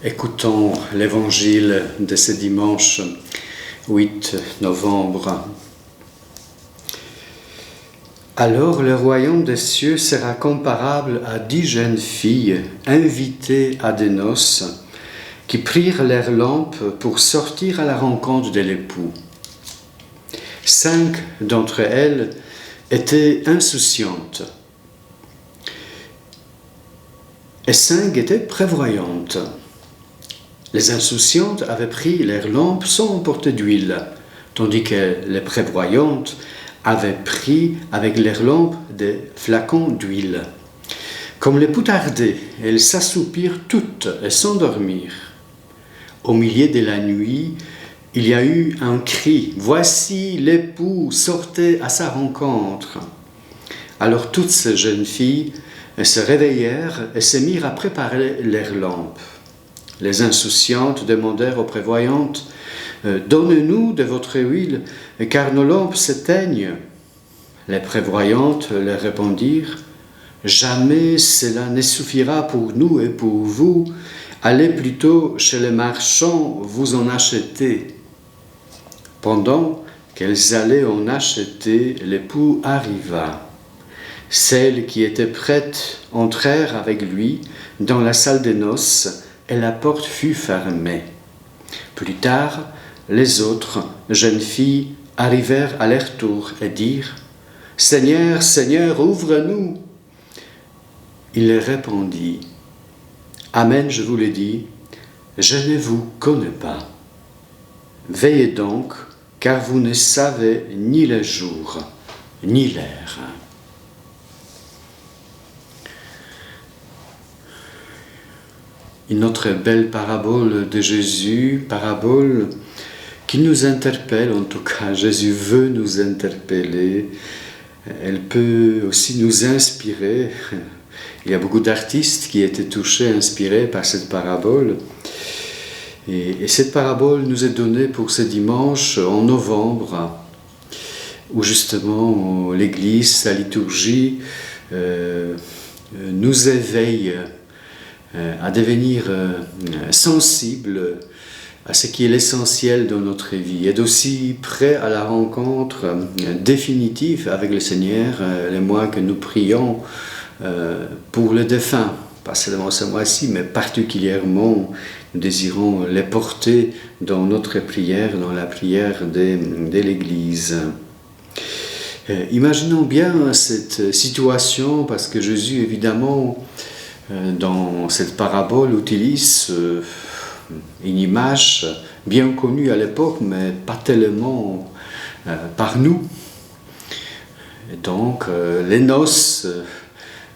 Écoutons l'évangile de ce dimanche 8 novembre. Alors le royaume des cieux sera comparable à 10 jeunes filles invitées à des noces qui prirent leurs lampes pour sortir à la rencontre de l'époux. 5 d'entre elles étaient insouciantes et 5 étaient prévoyantes. Les insouciantes avaient pris leurs lampes sans emporter d'huile, tandis que les prévoyantes avaient pris avec leurs lampes des flacons d'huile. Comme l'époux tardait, elles s'assoupirent toutes et s'endormirent. Au milieu de la nuit, il y a eu un cri « Voici l'époux, sortez à sa rencontre !» Alors toutes ces jeunes filles se réveillèrent et se mirent à préparer leurs lampes. Les insouciantes demandèrent aux prévoyantes « Donnez-nous de votre huile, car nos lampes s'éteignent. » Les prévoyantes leur répondirent « Jamais cela ne suffira pour nous et pour vous. Allez plutôt chez les marchands vous en acheter. » Pendant qu'elles allaient en acheter, l'époux arriva. Celles qui étaient prêtes entrèrent avec lui dans la salle des noces, et la porte fut fermée. Plus tard, les autres jeunes filles arrivèrent à leur tour et dirent « Seigneur, Seigneur, ouvre-nous !» Il leur répondit « Amen, je vous le dis, je ne vous connais pas. Veillez donc, car vous ne savez ni le jour, ni l'heure. » Une autre belle parabole de Jésus, parabole qui nous interpelle, en tout cas Jésus veut nous interpeller, elle peut aussi nous inspirer. Il y a beaucoup d'artistes qui étaient touchés, inspirés par cette parabole. Et cette parabole nous est donnée pour ce dimanche en novembre, où justement l'Église, la liturgie, nous éveille à devenir sensible à ce qui est l'essentiel de notre vie, et aussi prêt à la rencontre définitive avec le Seigneur, les mois que nous prions pour les défunts, pas seulement ce mois-ci, mais particulièrement nous désirons les porter dans notre prière, dans la prière de l'Église. Imaginons bien cette situation, parce que Jésus, évidemment, dans cette parabole, utilise une image bien connue à l'époque, mais pas tellement par nous. Et donc, les noces,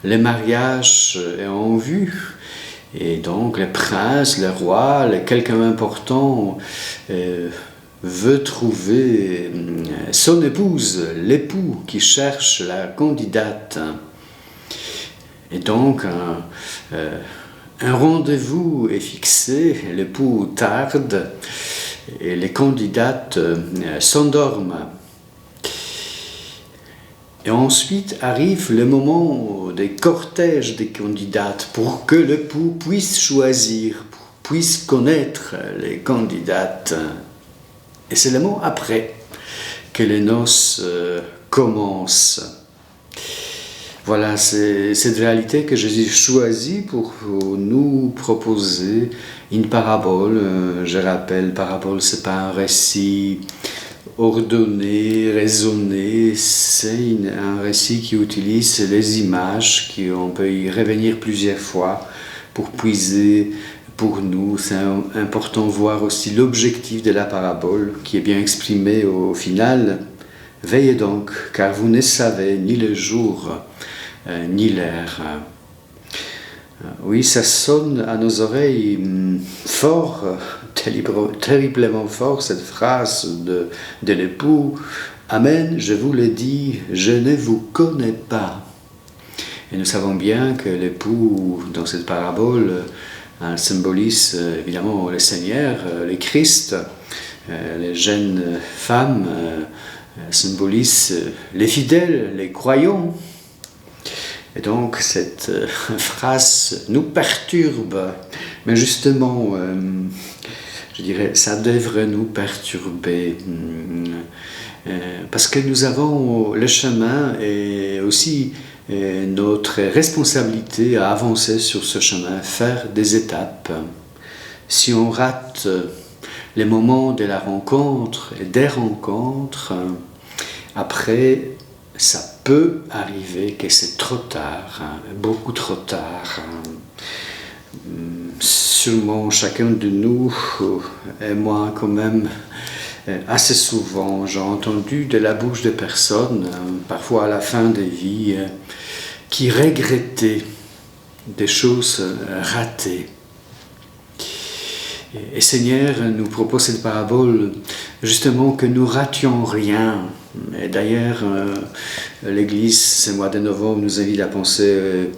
les mariages est en vue. Et donc, les princes, les rois, quelqu'un important veut trouver son épouse, l'époux qui cherche la candidate. Et donc, un rendez-vous est fixé, l'époux tarde et les candidates s'endorment. Et ensuite arrive le moment des cortèges des candidates pour que l'époux puisse choisir, puisse connaître les candidates. Et c'est le moment après que les noces commencent. Voilà, c'est cette réalité que Jésus choisit pour nous proposer une parabole. Je rappelle, parabole, ce n'est pas un récit ordonné, raisonné, c'est un récit qui utilise les images, on peut y revenir plusieurs fois pour puiser pour nous. C'est important de voir aussi l'objectif de la parabole qui est bien exprimé au final. Veillez donc, car vous ne savez ni le jour, ni l'heure. Oui, ça sonne à nos oreilles fort, terriblement fort, cette phrase de l'époux. Amen, je vous le dis, je ne vous connais pas. Et nous savons bien que l'époux, dans cette parabole, symbolise évidemment le Seigneur, le Christ. Les jeunes femmes symbolisent les fidèles, les croyants. Et donc cette phrase nous perturbe, Mais justement, je dirais, ça devrait nous perturber. Parce que nous avons le chemin et aussi notre responsabilité à avancer sur ce chemin, faire des étapes. Si on rate les moments de la rencontre et des rencontres, après, ça peut arriver que c'est trop tard, beaucoup trop tard. Sûrement chacun de nous, et moi quand même, assez souvent, j'ai entendu de la bouche de personnes, parfois à la fin des vies, qui regrettaient des choses ratées. Et Seigneur nous propose cette parabole justement que nous rations rien. Et d'ailleurs, l'Église, ce mois de novembre, nous invite à penser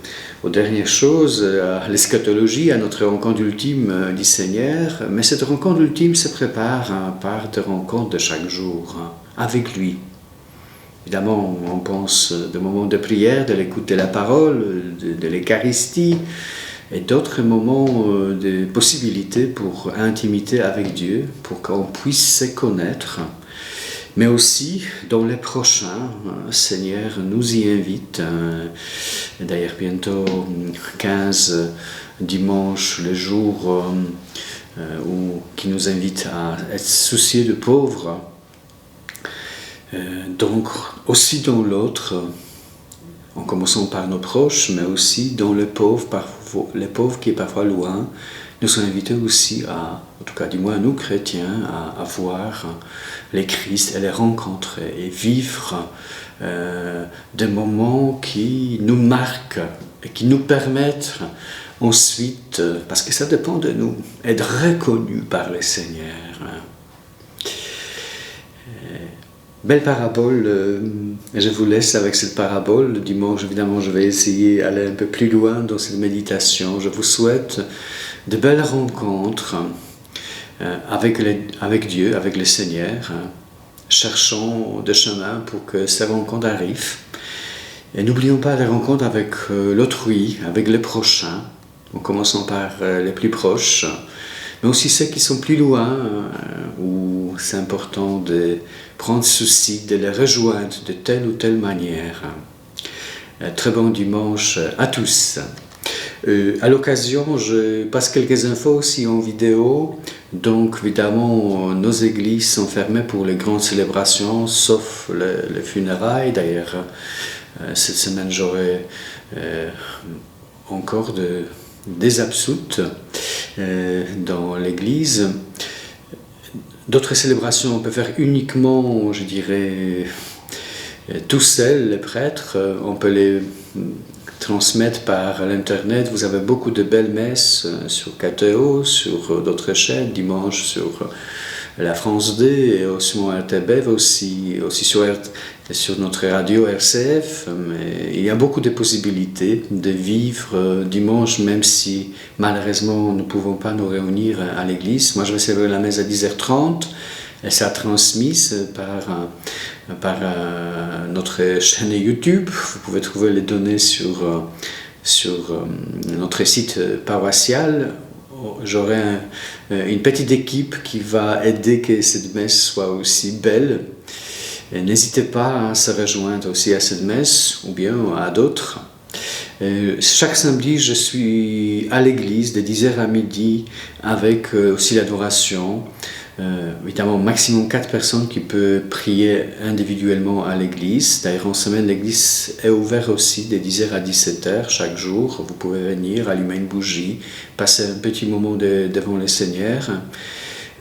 aux dernières choses, à l'eschatologie, à notre rencontre ultime du Seigneur. Mais cette rencontre ultime se prépare par des rencontres de chaque jour avec lui. Évidemment, on pense de moments de prière, de l'écoute de la parole, de l'Eucharistie, et d'autres moments de possibilités pour intimité avec Dieu, pour qu'on puisse se connaître. Mais aussi, dans les prochains, Seigneur nous y invite. D'ailleurs, bientôt 15 dimanches, le jour qui nous invite à être soucieux de pauvres. Donc, aussi dans l'autre, en commençant par nos proches, mais aussi dans les pauvres qui est parfois loin, nous sommes invités aussi en tout cas du moins nous chrétiens, à voir les Christ et les rencontrer et vivre des moments qui nous marquent et qui nous permettent ensuite, parce que ça dépend de nous, être reconnus par le Seigneur. Belle parabole, je vous laisse avec cette parabole. Le dimanche, évidemment, je vais essayer d'aller un peu plus loin dans cette méditation. Je vous souhaite de belles rencontres avec Dieu, avec le Seigneur. Cherchons des chemins pour que ces rencontres arrivent. Et n'oublions pas les rencontres avec l'autrui, avec les prochains, en commençant par les plus proches, mais aussi ceux qui sont plus loin, où c'est important de prendre souci de les rejoindre de telle ou telle manière. Très bon dimanche à tous. À l'occasion, je passe quelques infos aussi en vidéo. Donc, évidemment, nos églises sont fermées pour les grandes célébrations, sauf les funérailles. D'ailleurs, cette semaine, j'aurai encore des absoutes dans l'église. D'autres célébrations, on peut faire uniquement, je dirais, tout seul, les prêtres. On peut les transmettre par l'internet. Vous avez beaucoup de belles messes sur KTO, sur d'autres chaînes, dimanche sur la France D, et aussi sur RTBF, aussi sur notre radio RCF. Mais il y a beaucoup de possibilités de vivre dimanche, même si malheureusement nous ne pouvons pas nous réunir à l'église. Moi je vais célébrer la messe à 10h30 et ça transmise par notre chaîne YouTube. Vous pouvez trouver les données sur notre site paroissial. J'aurai une petite équipe qui va aider que cette messe soit aussi belle. Et n'hésitez pas à se rejoindre aussi à cette messe ou bien à d'autres. Chaque samedi, je suis à l'église de 10h à midi avec aussi l'adoration. Évidemment, maximum 4 personnes qui peuvent prier individuellement à l'église. D'ailleurs, en semaine, l'église est ouverte aussi de 10h à 17h chaque jour. Vous pouvez venir, allumer une bougie, passer un petit moment devant le Seigneur.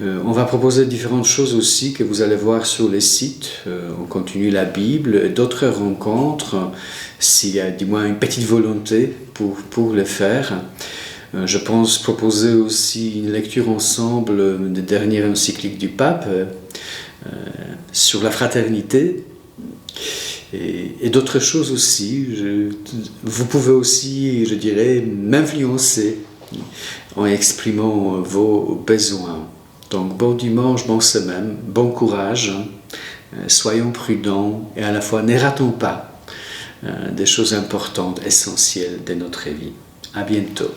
On va proposer différentes choses aussi que vous allez voir sur les sites. On continue la Bible, d'autres rencontres, s'il y a du moins une petite volonté pour le faire. Je pense proposer aussi une lecture ensemble des dernières encycliques du pape sur la fraternité et d'autres choses aussi. Vous pouvez aussi, je dirais, m'influencer en exprimant vos besoins. Donc bon dimanche, bonne semaine, bon courage, soyons prudents et à la fois ne ratons pas des choses importantes, essentielles de notre vie. À bientôt.